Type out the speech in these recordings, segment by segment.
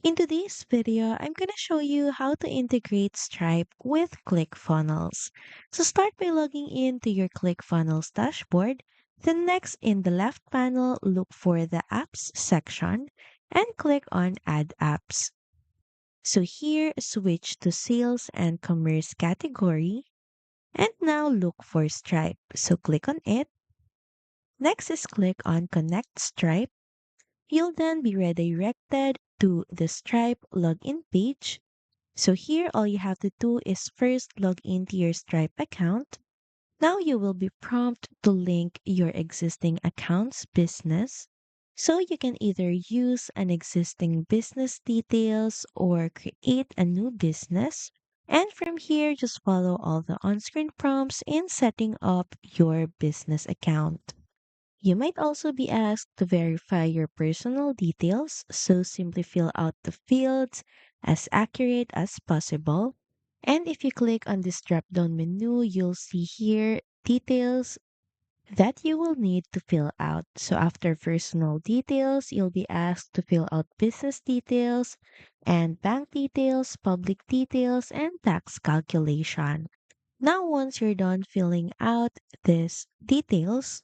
In today's video, I'm going to show you how to integrate Stripe with ClickFunnels. So start by logging in to your ClickFunnels dashboard. Then next in the left panel, look for the Apps section and click on Add Apps. So here, switch to Sales and Commerce category. And now look for Stripe. So click on it. Next is click on Connect Stripe. You'll then be redirected to the Stripe login page. So here, all you have to do is first log into your Stripe account. Now you will be prompted to link your existing account's business. So you can either use an existing business details or create a new business. And from here, just follow all the on-screen prompts in setting up your business account. You might also be asked to verify your personal details, so simply fill out the fields as accurate as possible. And if you click on this drop down menu, you'll see here details that you will need to fill out. So after personal details, you'll be asked to fill out business details and bank details, public details, and tax calculation. Now, once you're done filling out these details,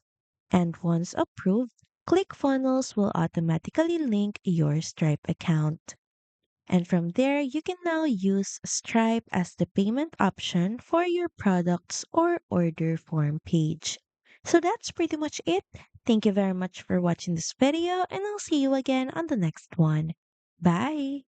and once approved, ClickFunnels will automatically link your Stripe account. And from there, you can now use Stripe as the payment option for your products or order form page. So that's pretty much it. Thank you very much for watching this video, and I'll see you again on the next one. Bye!